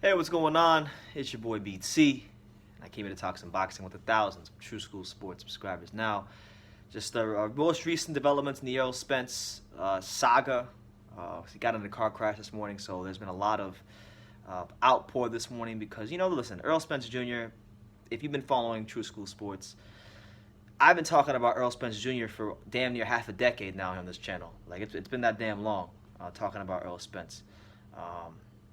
Hey, what's going on? It's your boy BC. I came here to talk some boxing with the thousands of True School Sports subscribers. Now, just our most recent developments in the Errol Spence saga. He got in a car crash this morning, so there's been a lot of outpour this morning because, listen, Errol Spence Jr., if you've been following True School Sports, I've been talking about Errol Spence Jr. for damn near half a decade now on this channel. Like, it's been that damn long talking about Errol Spence.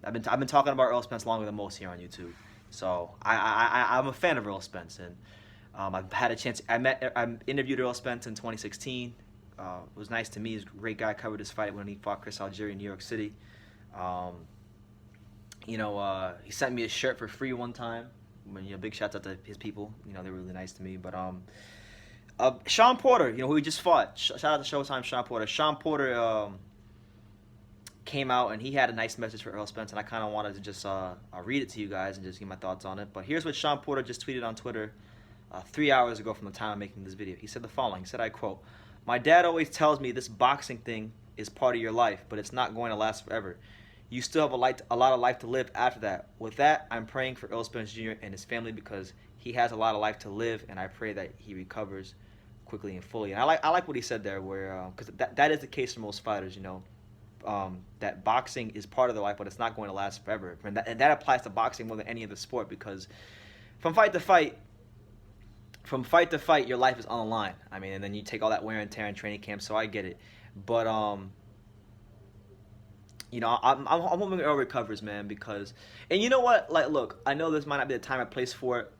I've been talking about Errol Spence longer than most here on YouTube, so I'm a fan of Errol Spence, and I've had a chance. I interviewed Errol Spence in 2016. It was nice to meet. He's a great guy. Covered his fight when he fought Chris Algieri in New York City. He sent me a shirt for free one time. Big shouts out to his people. They were really nice to me. But Shawn Porter, who he just fought. Shout out to Showtime, Shawn Porter. Shawn Porter came out and he had a nice message for Errol Spence, and I kind of wanted to just read it to you guys and just give my thoughts on it. But here's what Shawn Porter just tweeted on Twitter 3 hours ago from the time I'm making this video. He said the following. He said, I quote, "My dad always tells me this boxing thing is part of your life, but it's not going to last forever. You still have a lot of life to live after that. With that, I'm praying for Errol Spence Jr. and his family because he has a lot of life to live, and I pray that he recovers quickly and fully." And I like what he said there, where because that is the case for most fighters, that boxing is part of their life, but it's not going to last forever. And that applies to boxing more than any other sport, because from fight to fight, your life is on the line. I mean, and then you take all that wear and tear in training camp, so I get it. But, I'm hoping Earl recovers, man, because, and you know what? Like, look, I know this might not be the time or place for it.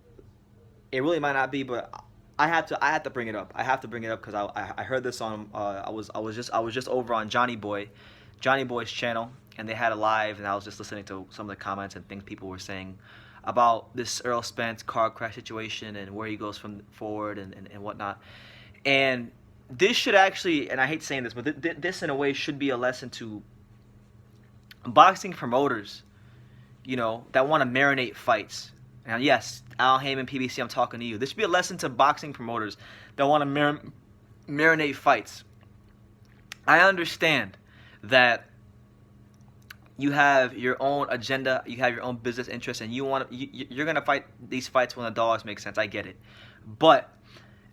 It really might not be, but I have to bring it up. I have to bring it up because I heard this on I was just over on Johnny Boy's channel, and they had a live, and I was just listening to some of the comments and things people were saying about this Errol Spence car crash situation and where he goes from forward and whatnot. And this should actually, and I hate saying this, but this in a way should be a lesson to boxing promoters, that want to marinate fights. And yes, Al Heyman, PBC, I'm talking to you. This should be a lesson to boxing promoters that want to marinate fights. I understand that you have your own agenda, you have your own business interests, and you're gonna fight these fights when the dollars make sense. I get it, but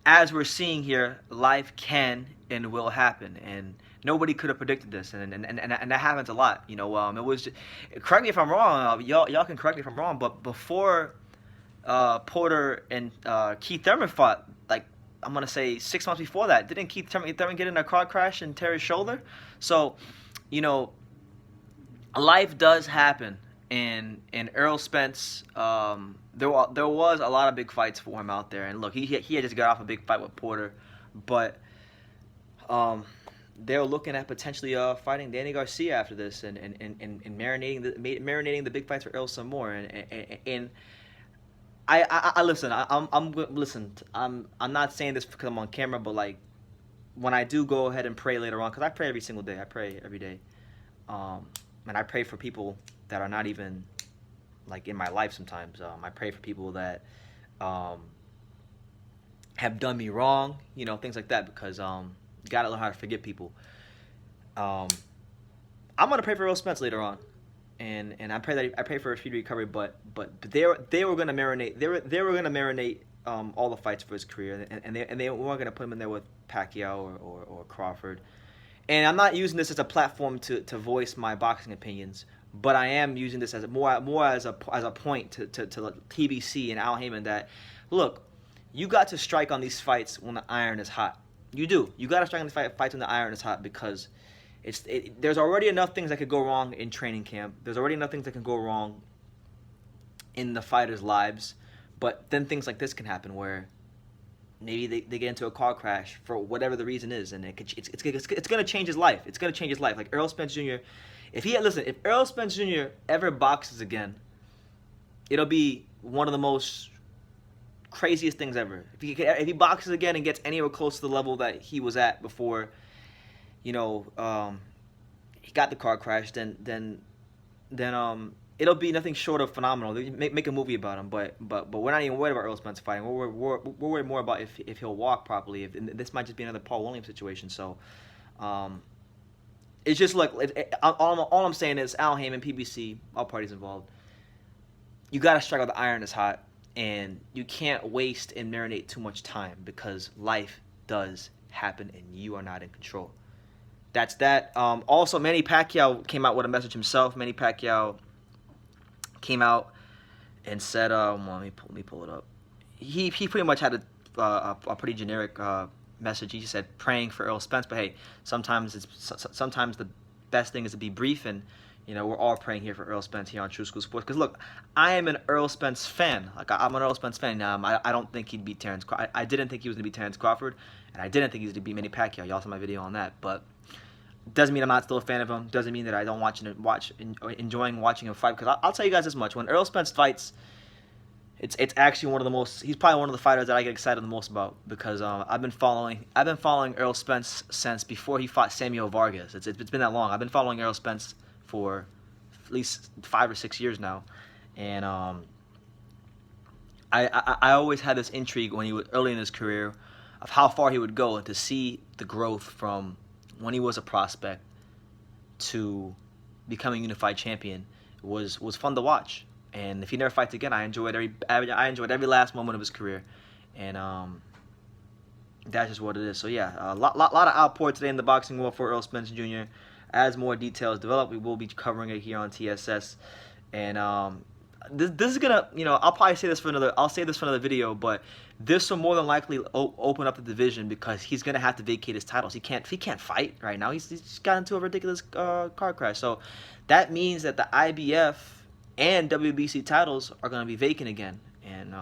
as we're seeing here, life can and will happen, and nobody could have predicted this, and that happens a lot. It was just, correct me if I'm wrong. Y'all can correct me if I'm wrong, but before Porter and Keith Thurman fought, like, I'm gonna say 6 months before that, didn't Keith Thurman get in a car crash and tear his shoulder? So, life does happen, and Errol Spence, there was a lot of big fights for him out there, and look, he had just got off a big fight with Porter, but they're looking at potentially fighting Danny Garcia after this, and marinating the big fights for Errol some more, and I listen. I'm not saying this because I'm on camera, but like, when I do go ahead and pray later on, because I pray every single day. I pray every day, and I pray for people that are not even like in my life. Sometimes I pray for people that have done me wrong, things like that, because you gotta learn how to forgive people. I'm gonna pray for Errol Spence later on. And I pray for a speedy recovery, but they were gonna marinate. They were gonna marinate all the fights for his career, and they weren't gonna put him in there with Pacquiao or Crawford. And I'm not using this as a platform to voice my boxing opinions, but I am using this as more as a point to TBC and Al Heyman that, look, you got to strike on these fights when the iron is hot. You do. You got to strike on these fights when the iron is hot, because there's already enough things that could go wrong in training camp. There's already enough things that can go wrong in the fighters' lives. But then things like this can happen, where maybe they get into a car crash for whatever the reason is, and it's going to change his life. It's going to change his life. Like Errol Spence Jr., if Errol Spence Jr. ever boxes again, it'll be one of the most craziest things ever. If he boxes again and gets anywhere close to the level that he was at before, he got the car crash, then it'll be nothing short of phenomenal. They make a movie about him, but we're not even worried about Errol Spence fighting. We're worried more about if he'll walk properly. This might just be another Paul Williams situation. So, it's just like all I'm saying is Al Heyman, PBC, all parties involved. you got to strike while the iron is hot, and you can't waste and marinate too much time because life does happen and you are not in control. That's that. Also, Manny Pacquiao came out with a message himself. Manny Pacquiao came out and said, let me pull it up. He pretty much had a pretty generic message. He said praying for Errol Spence, but hey, sometimes the best thing is to be brief, and we're all praying here for Errol Spence here on True School Sports. Because look, I am an Errol Spence fan. Like I'm an Errol Spence fan. I don't think he'd beat Terrence. I didn't think he was gonna beat Terrence Crawford, and I didn't think he was gonna beat Manny Pacquiao. Y'all saw my video on that, but doesn't mean I'm not still a fan of him. Doesn't mean that I don't enjoying watching him fight. Because I'll tell you guys this much: when Errol Spence fights, it's actually one of the most. He's probably one of the fighters that I get excited the most about because I've been following Errol Spence since before he fought Samuel Vargas. It's been that long. I've been following Errol Spence for at least 5 or 6 years now, and I always had this intrigue when he was early in his career of how far he would go, and to see the growth from when he was a prospect to becoming unified champion was fun to watch. And if he never fights again, I enjoyed every last moment of his career, and that's just what it is. So yeah, a lot of outpour today in the boxing world for Errol Spence Jr. As more details develop, we will be covering it here on TSS, and this is gonna, I'll probably say this for another. I'll say this for another video, but this will more than likely open up the division because he's gonna have to vacate his titles. He can't fight right now. He's got into a ridiculous car crash. So that means that the IBF and WBC titles are gonna be vacant again. And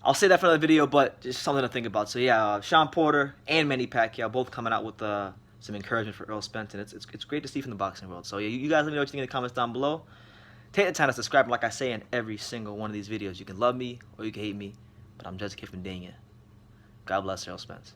I'll say that for another video, but just something to think about. So yeah, Shawn Porter and Manny Pacquiao both coming out with some encouragement for Errol Spence, and it's great to see from the boxing world. So yeah, you guys let me know what you think in the comments down below. Take the time to subscribe, like I say in every single one of these videos. You can love me or you can hate me, but I'm just keeping dang it. God bless Errol Spence.